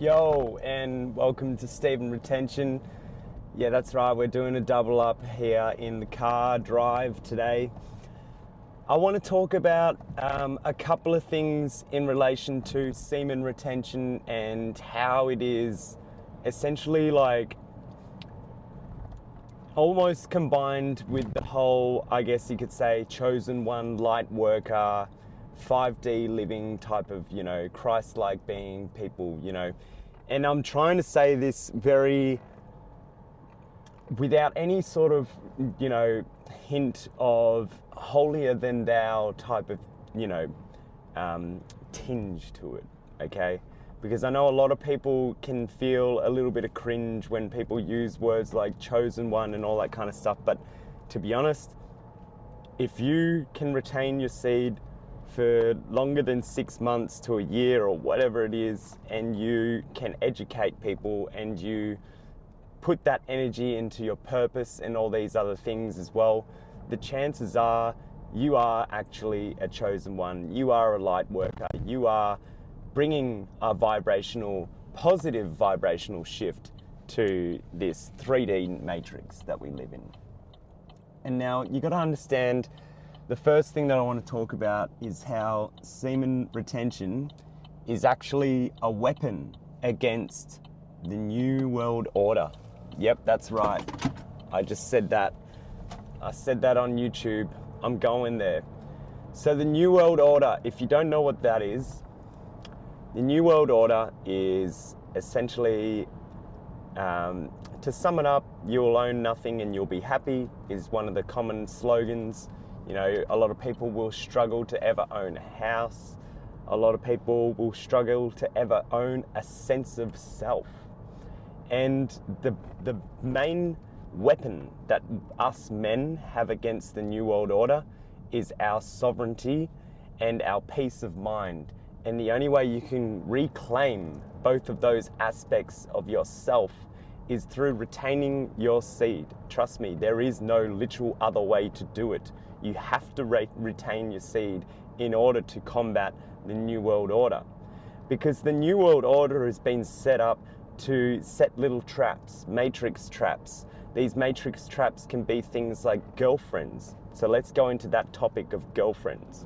Yo, and welcome to Semen Retention. Yeah, that's right, we're doing a double up here in the car drive today. I want to talk about a couple of things in relation to semen retention and how it is essentially like almost combined with the whole, I guess you could say, chosen one, light worker, 5D living type of, Christ-like being people, And I'm trying to say this very without any sort of, hint of holier than thou type of, tinge to it, okay? Because I know a lot of people can feel a little bit of cringe when people use words like chosen one and all that kind of stuff. But to be honest, if you can retain your seed for longer than 6 months to a year or whatever it is, and you can educate people and you put that energy into your purpose and all these other things as well, the chances are you are actually a chosen one. You are a light worker. You are bringing a positive vibrational shift to this 3D matrix that we live in. And now you got to understand, the first thing that I want to talk about is how semen retention is actually a weapon against the New World Order. Yep, that's right. I just said that. I said that on YouTube. I'm going there. So the New World Order, if you don't know what that is, the New World Order is essentially, to sum it up, you'll own nothing and you'll be happy is one of the common slogans. A lot of people will struggle to ever own a house. A lot of people will struggle to ever own a sense of self. And the main weapon that us men have against the New World Order is our sovereignty and our peace of mind. And the only way you can reclaim both of those aspects of yourself is through retaining your seed. Trust me, there is no literal other way to do it. You have to retain your seed in order to combat the New World Order. Because the New World Order has been set up to set little traps, matrix traps. These matrix traps can be things like girlfriends. So let's go into that topic of girlfriends.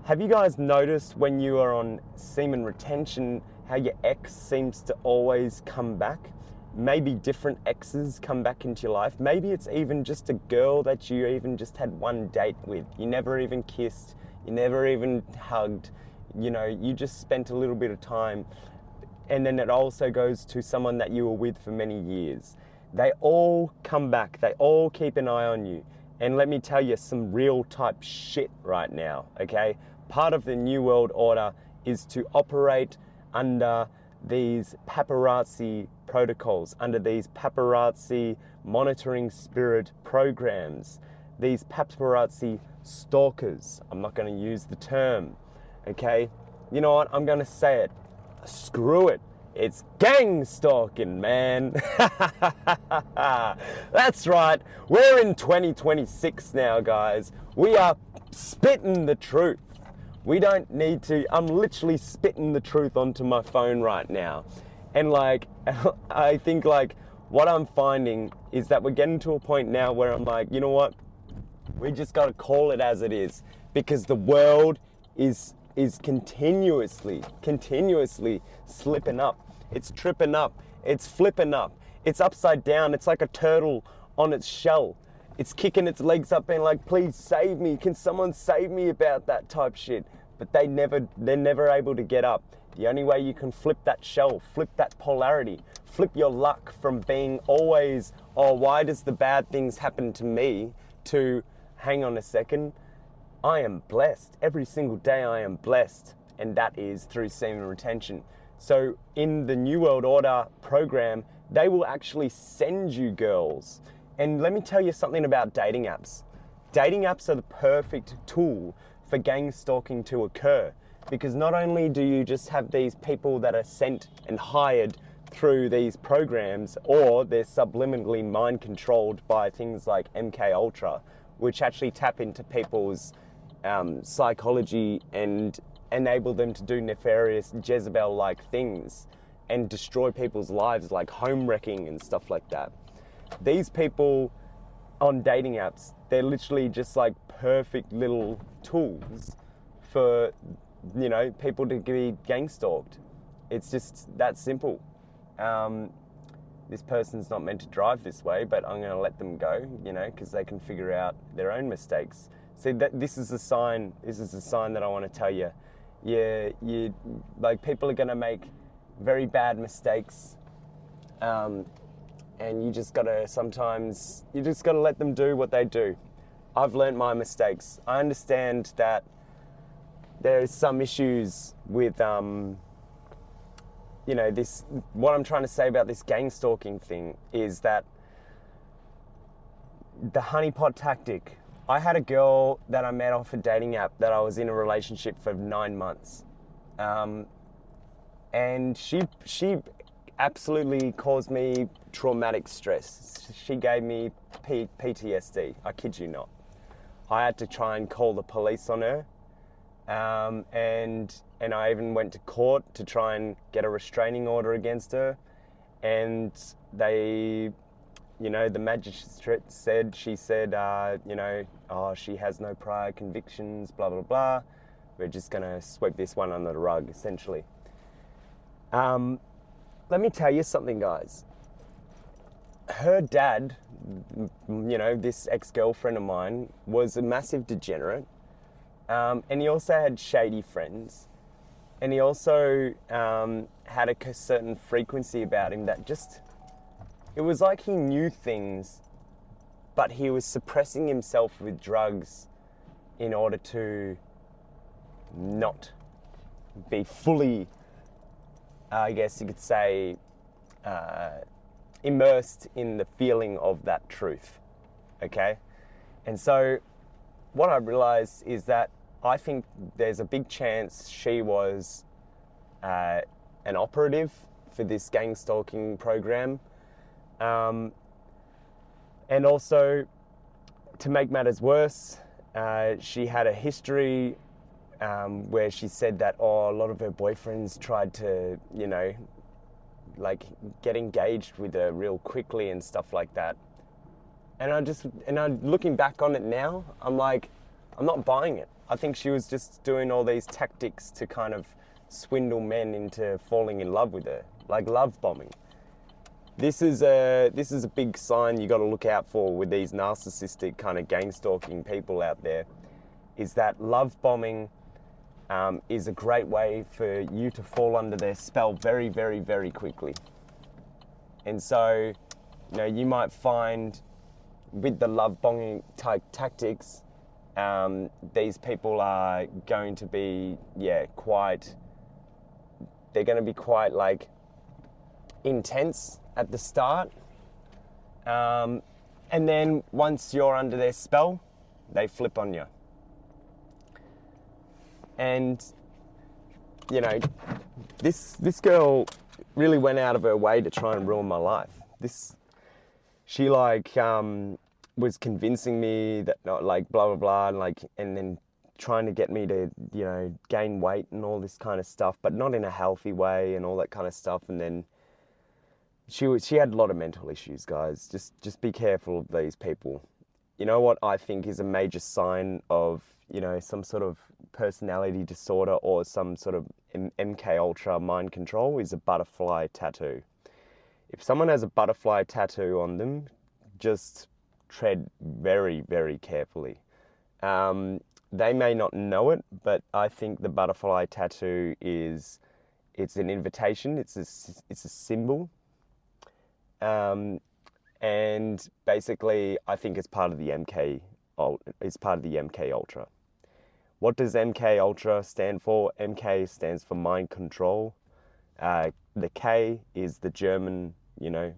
Have you guys noticed when you are on semen retention how your ex seems to always come back? Maybe different exes come back into your life. Maybe it's even just a girl that you even just had one date with. You never even kissed. You never even hugged. You just spent a little bit of time. And then it also goes to someone that you were with for many years. They all come back. They all keep an eye on you. And let me tell you some real type shit right now, okay? Part of the New World Order is to operate under these paparazzi protocols, under these paparazzi monitoring spirit programs, these paparazzi stalkers. I'm not going to use the term, okay? You know what? I'm going to say it. Screw it. It's gang stalking, man. That's right. We're in 2026 now, guys. We are spitting the truth. We don't need to. I'm literally spitting the truth onto my phone right now. And I think what I'm finding is that we're getting to a point now where I'm like, you know what? We just got to call it as it is, because the world is continuously slipping up. It's tripping up. It's flipping up. It's upside down. It's like a turtle on its shell. It's kicking its legs up and like, please save me. Can someone save me about that type shit? But they're never able to get up. The only way you can flip that shell, flip that polarity, flip your luck from being always, oh, why does the bad things happen to me, to, hang on a second, I am blessed. Every single day I am blessed. And that is through semen retention. So in the New World Order program, they will actually send you girls. And let me tell you something about dating apps. Dating apps are the perfect tool for gang stalking to occur. Because not only do you just have these people that are sent and hired through these programs, or they're subliminally mind controlled by things like MK Ultra, which actually tap into people's psychology and enable them to do nefarious Jezebel-like things and destroy people's lives, like home wrecking and stuff like that. These people on dating apps, they're literally just like perfect little tools for, you know, people to be gang stalked. It's just that simple. This person's not meant to drive this way, but I'm going to let them go, you know, because they can figure out their own mistakes. See, that this is a sign. This is a sign that I want to tell you. Yeah, you like people are going to make very bad mistakes, and you just got to sometimes let them do what they do. I've learnt my mistakes. I understand that there's some issues with you know, this, what I'm trying to say about this gang stalking thing is that the honeypot tactic. I had a girl that I met off a dating app that I was in a relationship for 9 months. And she absolutely caused me traumatic stress. She gave me PTSD, I kid you not. I had to try and call the police on her. And I even went to court to try and get a restraining order against her. And they, you know, the magistrate said, you know, oh, she has no prior convictions, blah, blah, blah. We're just going to sweep this one under the rug, essentially. Let me tell you something, guys. Her dad, you know, this ex-girlfriend of mine, was a massive degenerate. And he also had shady friends. And he also had a certain frequency about him that just, it was like he knew things, but he was suppressing himself with drugs in order to not be fully, I guess you could say, immersed in the feeling of that truth, okay? And so what I realized is that I think there's a big chance she was an operative for this gang stalking program. And also, to make matters worse, she had a history where she said that, a lot of her boyfriends tried to, you know, like get engaged with her real quickly and stuff like that. And looking back on it now, I'm like, I'm not buying it. I think she was just doing all these tactics to kind of swindle men into falling in love with her, like love bombing. This is a big sign you got to look out for with these narcissistic kind of gang stalking people out there, is that love bombing is a great way for you to fall under their spell very, very, very quickly. And so, you know, you might find with the love bombing type tactics, these people are going to be, they're going to be quite like intense at the start. And then once you're under their spell, they flip on you. And, you know, this girl really went out of her way to try and ruin my life. She was convincing me that not like blah blah blah, and then trying to get me to, you know, gain weight and all this kind of stuff, but not in a healthy way and all that kind of stuff. And then she had a lot of mental issues, guys. Just be careful of these people. You know what I think is a major sign of, you know, some sort of personality disorder or some sort of MK Ultra mind control is a butterfly tattoo. If someone has a butterfly tattoo on them, just tread very, very carefully. They may not know it, but I think the butterfly tattoo it's an invitation. It's a symbol. And basically, I think it's part of the MK. It's part of the MK Ultra. What does MK Ultra stand for? MK stands for mind control. The K is the German, you know,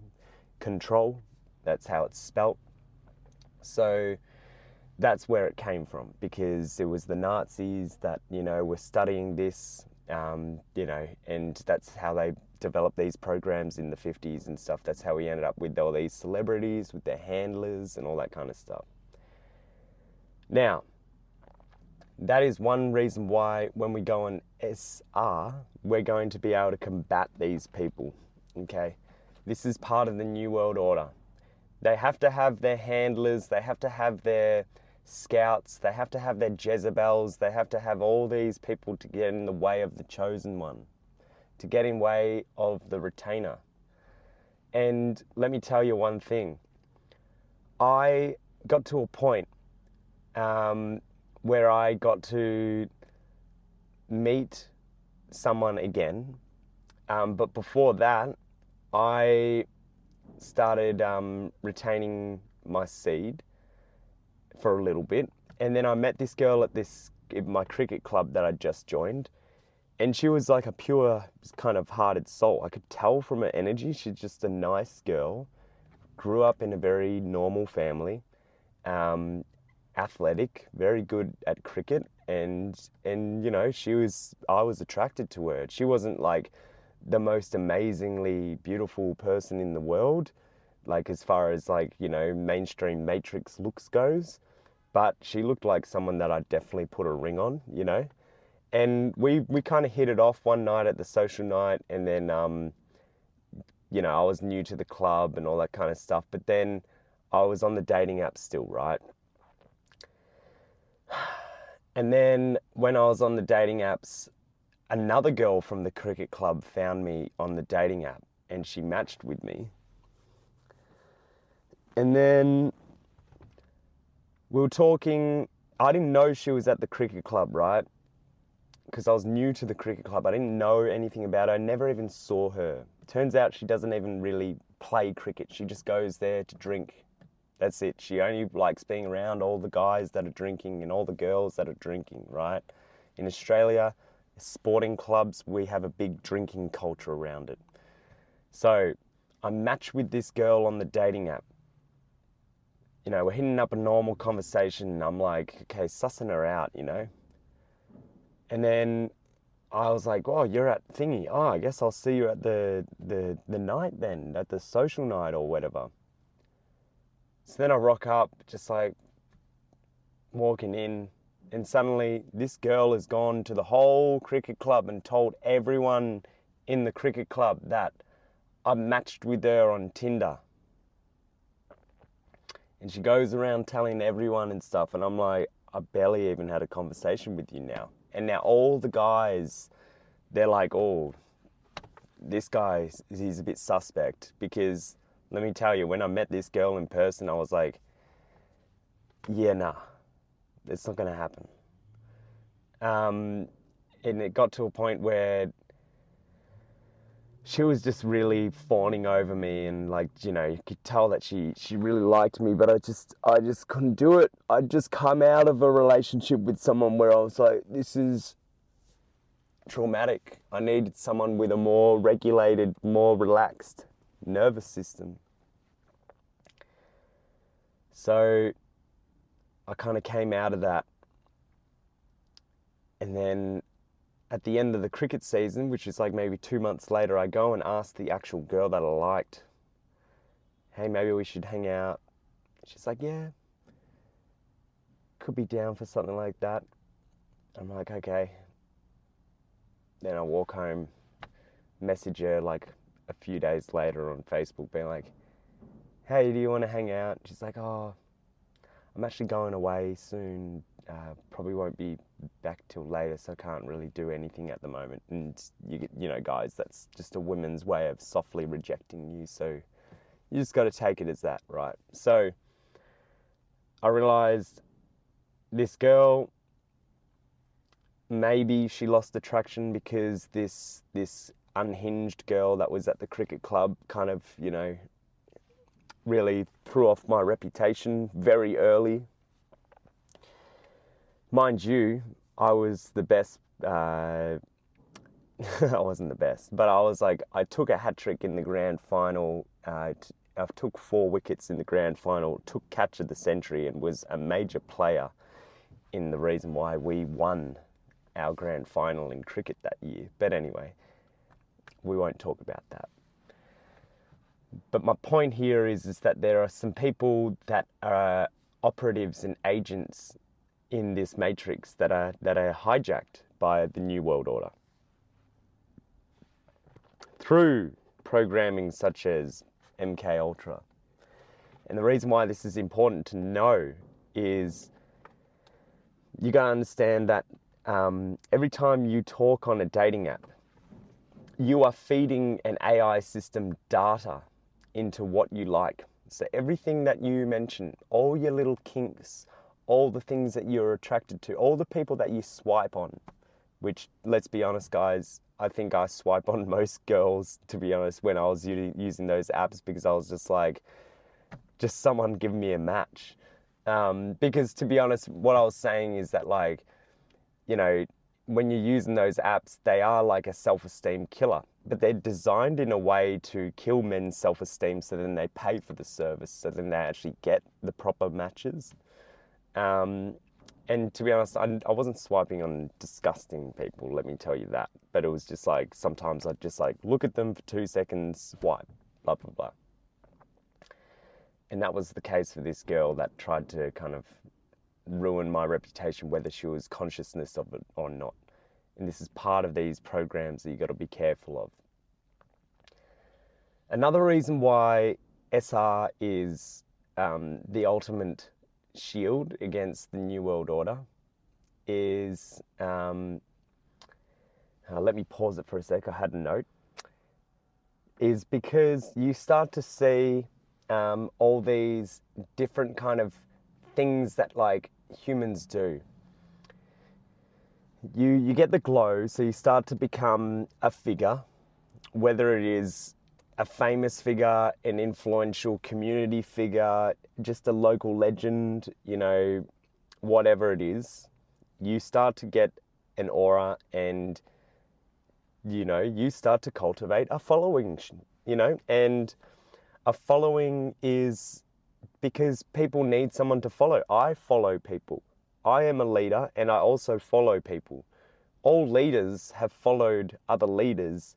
control. That's how it's spelt. So that's where it came from, because it was the Nazis that, you know, were studying this, you know, and that's how they developed these programs in the 50s and stuff. That's how we ended up with all these celebrities, with their handlers and all that kind of stuff. Now, that is one reason why when we go on SR, we're going to be able to combat these people, okay? This is part of the New World Order. They have to have their handlers, they have to have their scouts, they have to have their Jezebels, they have to have all these people to get in the way of the chosen one, to get in the way of the retainer. And let me tell you one thing. I got to a point where I got to meet someone again. But before that, I started retaining my seed for a little bit. And then I met this girl at my cricket club that I just joined. And she was like a pure kind of hearted soul. I could tell from her energy, she's just a nice girl. Grew up in a very normal family. Athletic, very good at cricket, and you know, I was attracted to her. She wasn't like the most amazingly beautiful person in the world, like as far as like, you know, mainstream Matrix looks goes, but she looked like someone that I'd definitely put a ring on, you know. And we kind of hit it off one night at the social night, and then you know, I was new to the club and all that kind of stuff, but then I was on the dating app still, right? And then when I was on the dating apps, another girl from the cricket club found me on the dating app and she matched with me. And then we were talking. I didn't know she was at the cricket club, right? Because I was new to the cricket club. I didn't know anything about her. I never even saw her. Turns out she doesn't even really play cricket. She just goes there to drink. That's it. She only likes being around all the guys that are drinking and all the girls that are drinking, right? In Australia, sporting clubs, we have a big drinking culture around it. So I matched with this girl on the dating app. You know, we're hitting up a normal conversation and I'm like, okay, sussing her out, you know? And then I was like, oh, you're at thingy. Oh, I guess I'll see you at the night then, at the social night or whatever. So then I rock up, just like walking in, and suddenly this girl has gone to the whole cricket club and told everyone in the cricket club that I matched with her on Tinder. And she goes around telling everyone and stuff, and I'm like, I barely even had a conversation with you now. And now all the guys, they're like, oh, this guy, he's a bit suspect. Because let me tell you, when I met this girl in person, I was like, yeah, nah, it's not going to happen. And it got to a point where she was just really fawning over me, and like, you know, you could tell that she really liked me, but I just couldn't do it. I'd just come out of a relationship with someone where I was like, this is traumatic. I needed someone with a more regulated, more relaxed nervous system. So I kind of came out of that. And then at the end of the cricket season, which is like maybe 2 months later, I go and ask the actual girl that I liked, hey, maybe we should hang out. She's like, yeah, could be down for something like that. I'm like, okay. Then I walk home, message her like a few days later on Facebook, being like, hey, do you want to hang out? She's like, oh, I'm actually going away soon. Probably won't be back till later, so I can't really do anything at the moment. And you know, guys, that's just a woman's way of softly rejecting you. So you just got to take it as that, right? So I realized this girl, maybe she lost attraction because this unhinged girl that was at the cricket club kind of, you know, really threw off my reputation very early. Mind you, I was the best. I wasn't the best, but I was like, I took a hat trick in the grand final. I took 4 wickets in the grand final, took catch of the century, and was a major player in the reason why we won our grand final in cricket that year. But anyway, we won't talk about that. But my point here is that there are some people that are operatives and agents in this matrix that are hijacked by the New World Order through programming such as MK Ultra. And the reason why this is important to know is you gotta understand that every time you talk on a dating app, you are feeding an AI system data into what you like. So everything that you mention, all your little kinks, all the things that you're attracted to, all the people that you swipe on, which, let's be honest, guys, I think I swipe on most girls, to be honest, when I was using those apps, because I was just like, just someone give me a match. Because to be honest, what I was saying is that, like, you know, when you're using those apps, they are like a self-esteem killer, but they're designed in a way to kill men's self-esteem, so then they pay for the service, so then they actually get the proper matches. And to be honest, I wasn't swiping on disgusting people, let me tell you that. But it was just like, sometimes I'd just like look at them for 2 seconds, swipe, blah, blah, blah. And that was the case for this girl that tried to kind of ruin my reputation, whether she was consciousness of it or not. And this is part of these programs that you got to be careful of. Another reason why SR is the ultimate shield against the New World Order is, let me pause it for a sec, I had a note, is because you start to see all these different kind of things that like humans do. You get the glow, so you start to become a figure, whether it is a famous figure, an influential community figure, just a local legend, you know, whatever it is, you start to get an aura, and, you know, you start to cultivate a following, you know, and a following is because people need someone to follow. I follow people. I am a leader, and I also follow people. All leaders have followed other leaders,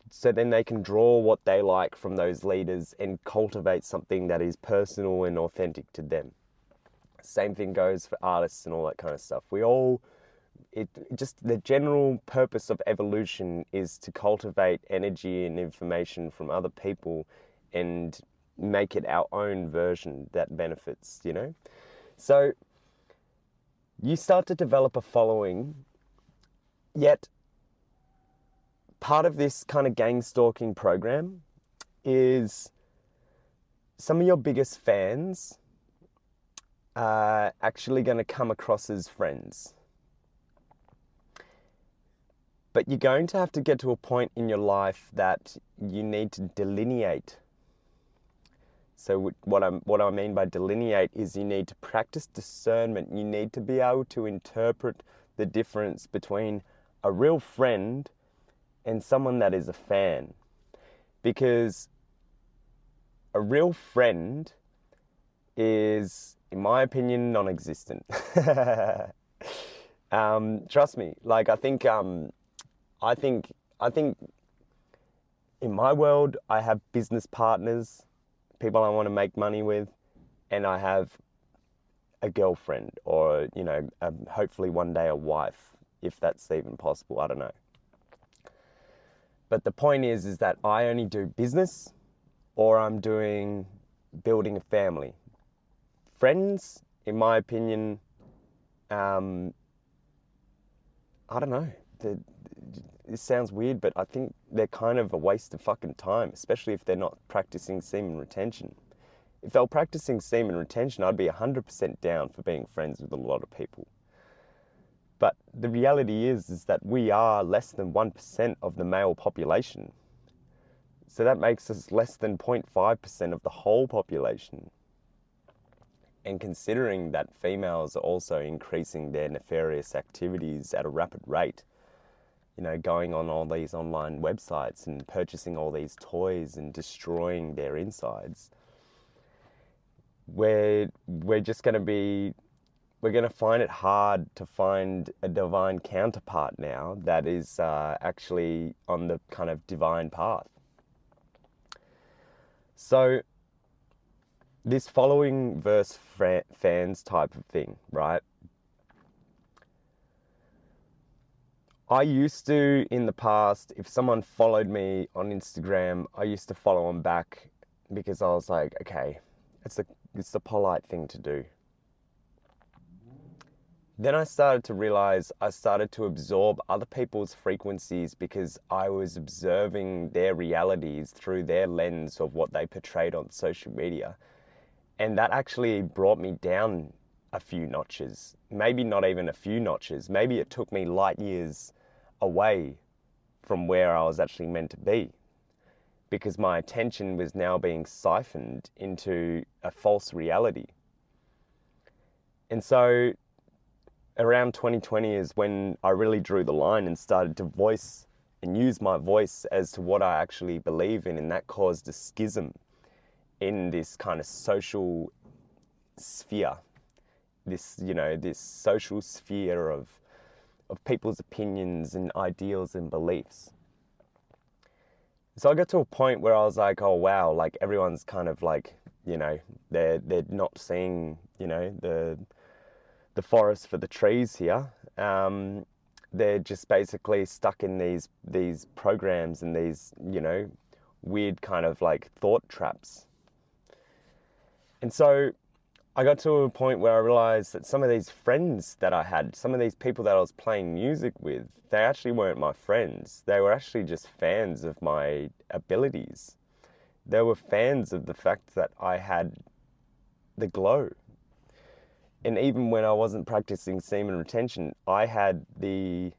so then they can draw what they like from those leaders and cultivate something that is personal and authentic to them. Same thing goes for artists and all that kind of stuff. Just the general purpose of evolution is to cultivate energy and information from other people and make it our own version that benefits, you know? So you start to develop a following, yet part of this kind of gang stalking program is some of your biggest fans are actually going to come across as friends. But you're going to have to get to a point in your life that you need to delineate. So what I mean by delineate is you need to practice discernment. You need to be able to interpret the difference between a real friend and someone that is a fan. Because a real friend is, in my opinion, non-existent. Trust me, like I think in my world, I have business partners, people I want to make money with, and I have a girlfriend, or, you know, hopefully one day a wife, if that's even possible, I don't know. But the point is that I only do business, or I'm building a family. Friends, in my opinion, I don't know. It sounds weird, but I think they're kind of a waste of fucking time, especially if they're not practicing semen retention. If they were practicing semen retention, I'd be 100% down for being friends with a lot of people. But the reality is that we are less than 1% of the male population. So that makes us less than 0.5% of the whole population. And considering that females are also increasing their nefarious activities at a rapid rate, you know, going on all these online websites and purchasing all these toys and destroying their insides, we're just going to find it hard to find a divine counterpart now that is actually on the kind of divine path. So this following verse fans type of thing, right? I used to, in the past, if someone followed me on Instagram, I used to follow them back because I was like, okay, it's the polite thing to do. Then I started to realize I started to absorb other people's frequencies because I was observing their realities through their lens of what they portrayed on social media. And that actually brought me down a few notches. Maybe not even a few notches. Maybe it took me light years away from where I was actually meant to be, because my attention was now being siphoned into a false reality. And so around 2020 is when I really drew the line and started to voice and use my voice as to what I actually believe in, and that caused a schism in this kind of social sphere, this social sphere of people's opinions and ideals and beliefs. So I got to a point where I was like, oh wow, like everyone's kind of like, they're not seeing, the forest for the trees here. They're just basically stuck in these programs and these, weird kind of like thought traps. And so I got to a point where I realized that some of these friends that I had, some of these people that I was playing music with, they actually weren't my friends. They were actually just fans of my abilities. They were fans of the fact that I had the glow. And even when I wasn't practicing semen retention, I've been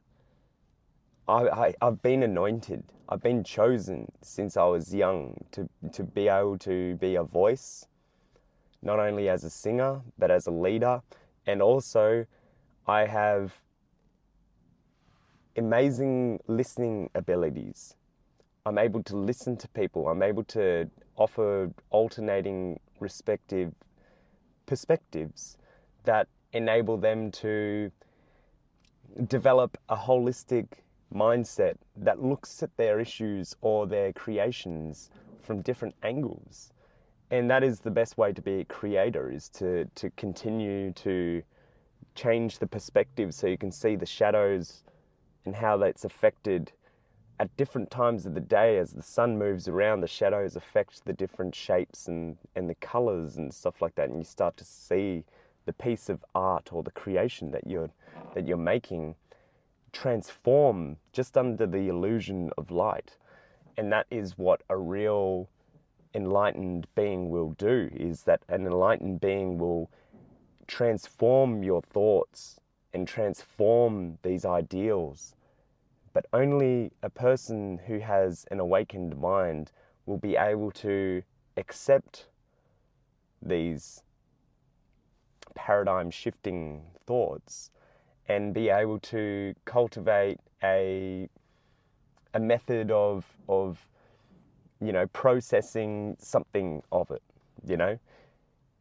anointed. I've been chosen since I was young to be able to be a voice, not only as a singer, but as a leader. And also, I have amazing listening abilities. I'm able to listen to people. I'm able to offer alternating respective perspectives that enable them to develop a holistic mindset that looks at their issues or their creations from different angles. And that is the best way to be a creator, is to continue to change the perspective so you can see the shadows and how that's affected at different times of the day. As the sun moves around, the shadows affect the different shapes and the colors and stuff like that. And you start to see the piece of art or the creation that you're making transform just under the illusion of light. And that is what a real enlightened being will do, is that an enlightened being will transform your thoughts and transform these ideals. But only a person who has an awakened mind will be able to accept these paradigm shifting thoughts and be able to cultivate a method of processing something of it,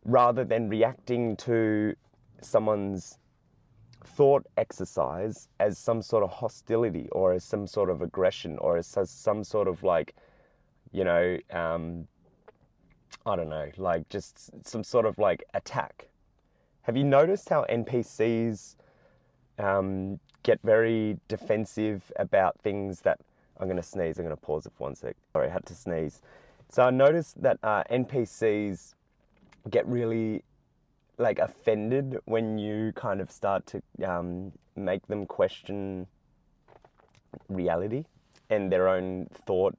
rather than reacting to someone's thought exercise as some sort of hostility or as some sort of aggression or as some sort of like, I don't know, like just some sort of like attack. Have you noticed how NPCs get very defensive about things that... I'm going to sneeze. I'm going to pause it for 1 sec. Sorry, I had to sneeze. So I noticed that NPCs get really like offended when you kind of start to make them question reality and their own thought,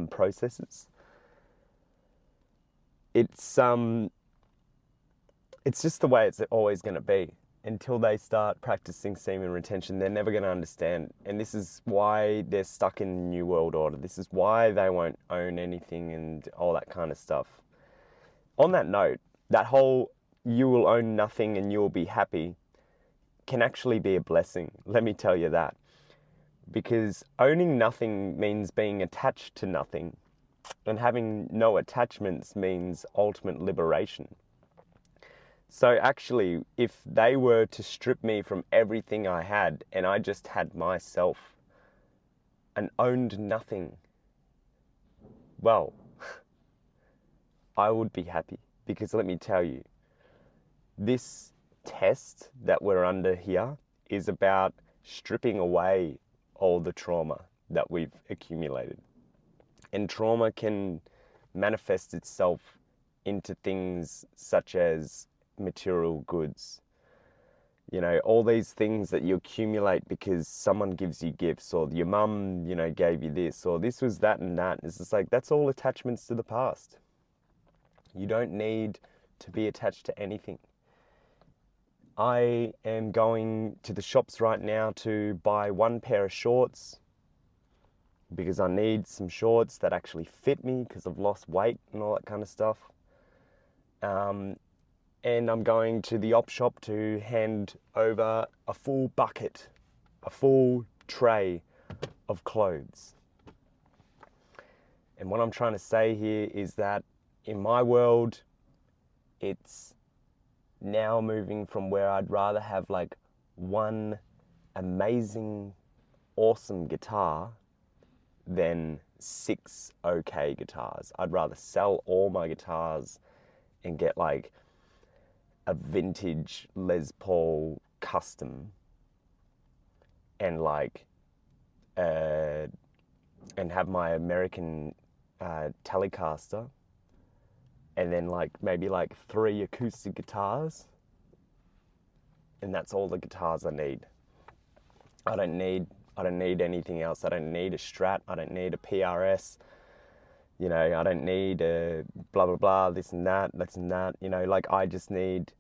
processes. It's just the way it's always going to be. Until they start practicing semen retention, they're never going to understand. And this is why they're stuck in the New World Order. This is why they won't own anything and all that kind of stuff. On that note, that whole "you will own nothing and you will be happy" can actually be a blessing. Let me tell you that. Because owning nothing means being attached to nothing. And having no attachments means ultimate liberation. So actually, if they were to strip me from everything I had and I just had myself and owned nothing, well, I would be happy. Because let me tell you, this test that we're under here is about stripping away all the trauma that we've accumulated. And trauma can manifest itself into things such as material goods. You know, all these things that you accumulate because someone gives you gifts, or your mum, you know, gave you this, or this was that and that. It's just like, that's all attachments to the past. You don't need to be attached to anything. I am going to the shops right now to buy one pair of shorts because I need some shorts that actually fit me because I've lost weight and all that kind of stuff. And I'm going to the op shop to hand over a full bucket, a full tray of clothes. And what I'm trying to say here is that in my world, it's now moving from where I'd rather have like one amazing, awesome guitar than 6 okay guitars. I'd rather sell all my guitars and get like a vintage Les Paul custom and like and have my American Telecaster, and then like maybe like 3 acoustic guitars, and that's all the guitars I need. I don't need anything else. I don't need a Strat. I don't need a PRS. You know, I don't need a blah, blah, blah, this and that, you know, like I just need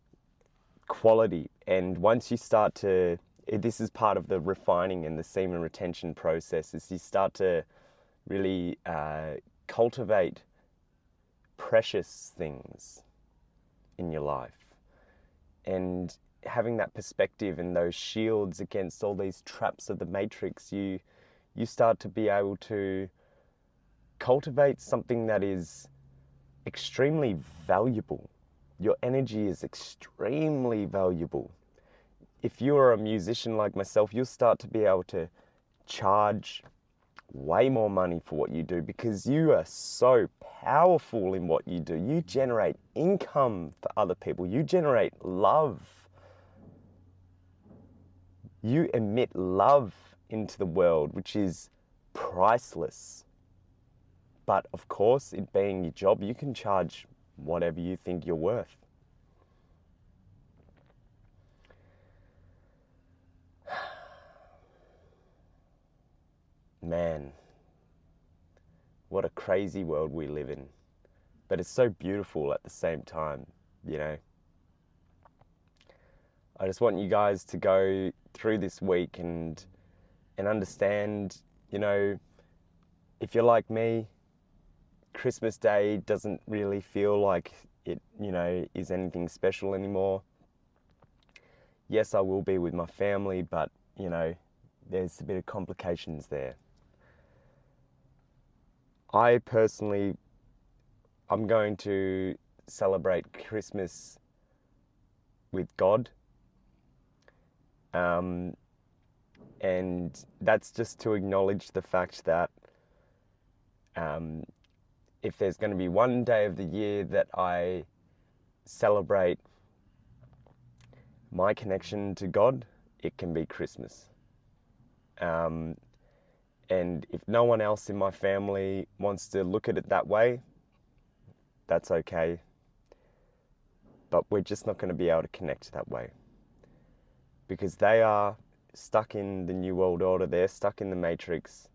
quality. And once you start to, this is part of the refining and the semen retention process, is you start to really cultivate precious things in your life. And having that perspective and those shields against all these traps of the matrix, you start to be able to cultivate something that is extremely valuable. Your energy is extremely valuable. If you're a musician like myself, you'll start to be able to charge way more money for what you do because you are so powerful in what you do. You generate income for other people. You generate love. You emit love into the world, which is priceless. But of course, it being your job, you can charge whatever you think you're worth. Man, what a crazy world we live in. But it's so beautiful at the same time, you know. I just want you guys to go through this week and understand, you know, if you're like me, Christmas Day doesn't really feel like it, you know, is anything special anymore. Yes, I will be with my family, but, you know, there's a bit of complications there. I personally, I'm going to celebrate Christmas with God. And that's just to acknowledge the fact that if there's going to be one day of the year that I celebrate my connection to God, it can be Christmas. And if no one else in my family wants to look at it that way, that's okay. But we're just not going to be able to connect that way. Because they are stuck in the New World Order, they're stuck in the Matrix.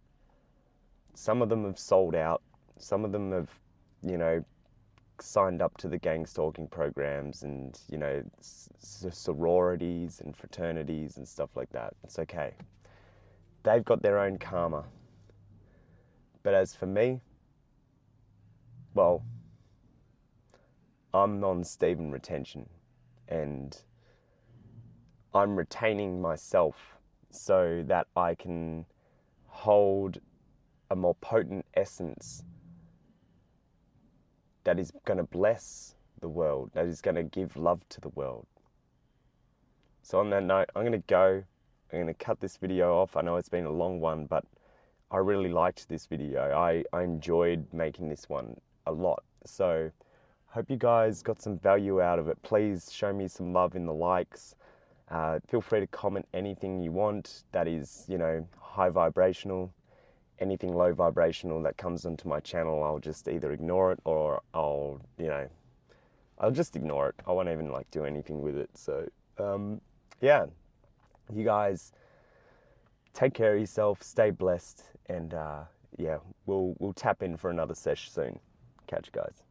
Some of them have sold out. Some of them have, you know, signed up to the gang stalking programs and, you know, sororities and fraternities and stuff like that. It's okay. They've got their own karma. But as for me, well, I'm on Semen retention, and I'm retaining myself so that I can hold a more potent essence that is going to bless the world, that is going to give love to the world. So on that note, I'm going to go. I'm going to cut this video off. I know it's been a long one, but I really liked this video. I enjoyed making this one a lot. So hope you guys got some value out of it. Please show me some love in the likes. Feel free to comment anything you want that is, you know, high vibrational. Anything low vibrational that comes onto my channel, I'll just either ignore it or I'll just ignore it. I won't even like do anything with it. So, yeah, you guys take care of yourself, stay blessed, and yeah, we'll tap in for another sesh soon. Catch you guys.